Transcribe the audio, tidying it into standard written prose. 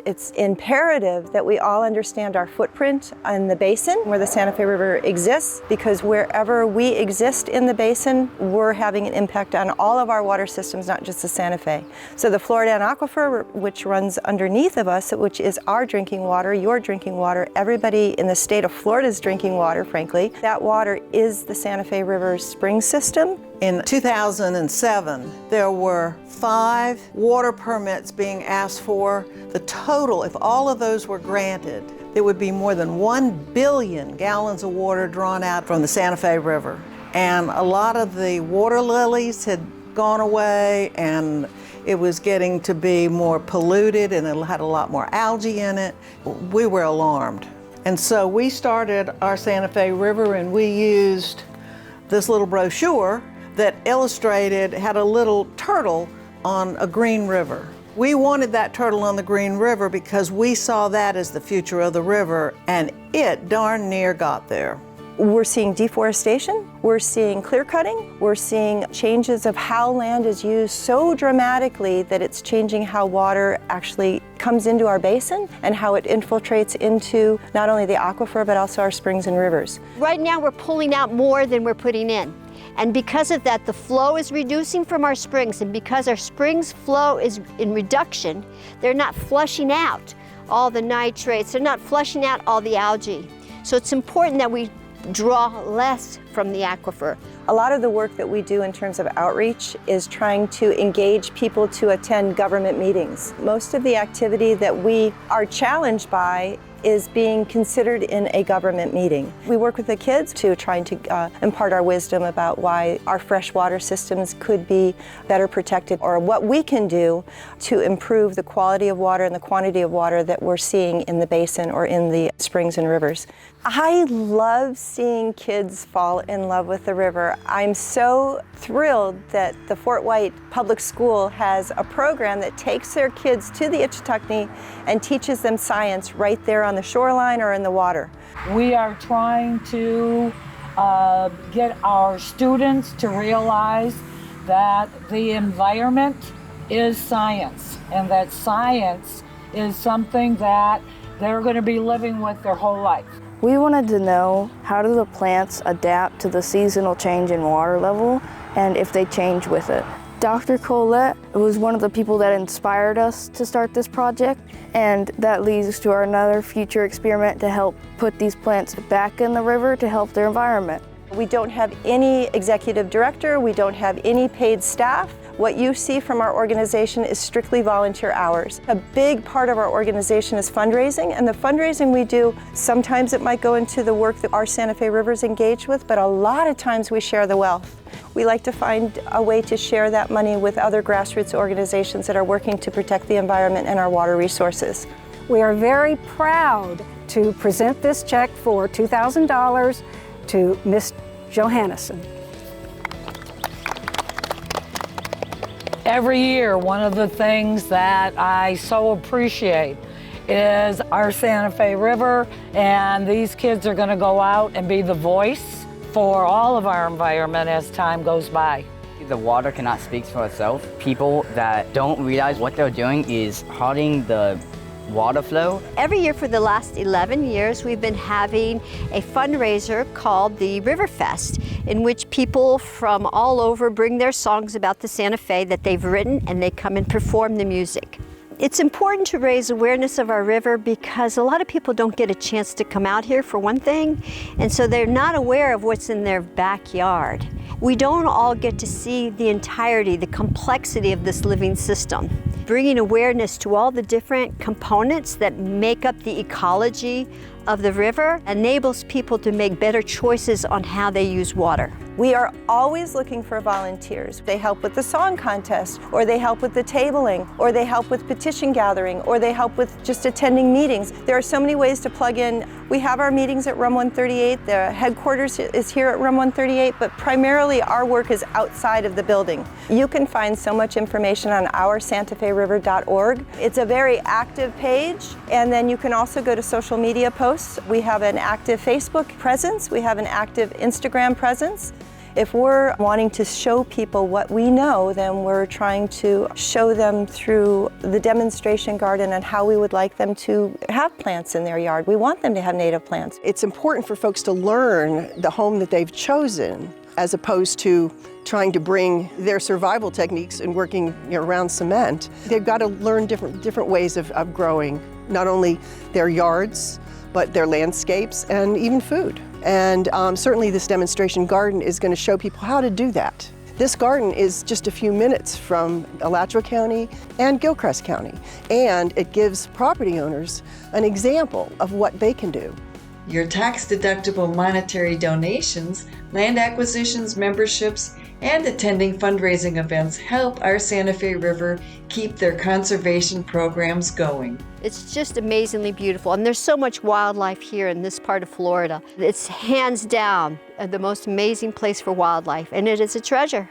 it's imperative that we all understand our footprint in the basin where the Santa Fe River exists, because wherever we exist in the basin, we're having an impact on all of our water systems, not just the Santa Fe. So the Floridan Aquifer, which runs underneath of us, which is our drinking water, your drinking water, everybody in the state of Florida's drinking water, frankly, that water is the Santa Fe River spring system. In 2007, there were 5 water permits being asked for. The total, if all of those were granted, there would be more than 1 billion gallons of water drawn out from the Santa Fe River. And a lot of the water lilies had gone away, and it was getting to be more polluted, and it had a lot more algae in it. We were alarmed. And so we started our Santa Fe River, and we used this little brochure that illustrated, had a little turtle on a green river. We wanted that turtle on the green river because we saw that as the future of the river, and it darn near got there. We're seeing deforestation, we're seeing clear cutting, we're seeing changes of how land is used so dramatically that it's changing how water actually comes into our basin and how it infiltrates into not only the aquifer but also our springs and rivers. Right now we're pulling out more than we're putting in. And because of that, the flow is reducing from our springs, and because our springs flow is in reduction, they're not flushing out all the nitrates, they're not flushing out all the algae. So it's important that we draw less from the aquifer. A lot of the work that we do in terms of outreach is trying to engage people to attend government meetings. Most of the activity that we are challenged by is being considered in a government meeting. We work with the kids to try to impart our wisdom about why our freshwater systems could be better protected, or what we can do to improve the quality of water and the quantity of water that we're seeing in the basin or in the springs and rivers. I love seeing kids fall in love with the river. I'm so thrilled that the Fort White Public School has a program that takes their kids to the Ichetucknee and teaches them science right there on the shoreline or in the water. We are trying to get our students to realize that the environment is science, and that science is something that they're going to be living with their whole life. We wanted to know, how do the plants adapt to the seasonal change in water level, and if they change with it. Dr. Colette was one of the people that inspired us to start this project, and that leads to another future experiment to help put these plants back in the river to help their environment. We don't have any executive director, we don't have any paid staff. What you see from our organization is strictly volunteer hours. A big part of our organization is fundraising, and the fundraising we do, sometimes it might go into the work that our Santa Fe River is engaged with, but a lot of times we share the wealth. We like to find a way to share that money with other grassroots organizations that are working to protect the environment and our water resources. We are very proud to present this check for $2,000 to Ms. Johannesson. Every year, one of the things that I so appreciate is our Santa Fe River, and these kids are going to go out and be the voice for all of our environment as time goes by. The water cannot speak for itself. People that don't realize what they're doing is halting the water flow. Every year for the last 11 years, we've been having a fundraiser called the River Fest, in which people from all over bring their songs about the Santa Fe that they've written, and they come and perform the music. It's important to raise awareness of our river because a lot of people don't get a chance to come out here, for one thing, and so they're not aware of what's in their backyard. We don't all get to see the entirety, the complexity of this living system. Bringing awareness to all the different components that make up the ecology of the river enables people to make better choices on how they use water. We are always looking for volunteers. They help with the song contest, or they help with the tabling, or they help with petition gathering, or they help with just attending meetings. There are so many ways to plug in. We have our meetings at Room 138. The headquarters is here at Room 138, but primarily our work is outside of the building. You can find so much information on our santaferiver.org. It's a very active page, and then you can also go to social media posts. We have an active Facebook presence. We have an active Instagram presence. If we're wanting to show people what we know, then we're trying to show them through the demonstration garden and how we would like them to have plants in their yard. We want them to have native plants. It's important for folks to learn the home that they've chosen as opposed to trying to bring their survival techniques and working around cement. They've got to learn different ways of growing, not only their yards, but their landscapes and even food. And certainly this demonstration garden is going to show people how to do that. This garden is just a few minutes from Alachua County and Gilchrist County, and it gives property owners an example of what they can do. Your tax-deductible monetary donations, land acquisitions, memberships, and attending fundraising events help our Santa Fe River keep their conservation programs going. It's just amazingly beautiful, and there's so much wildlife here in this part of Florida. It's hands down the most amazing place for wildlife, and it is a treasure.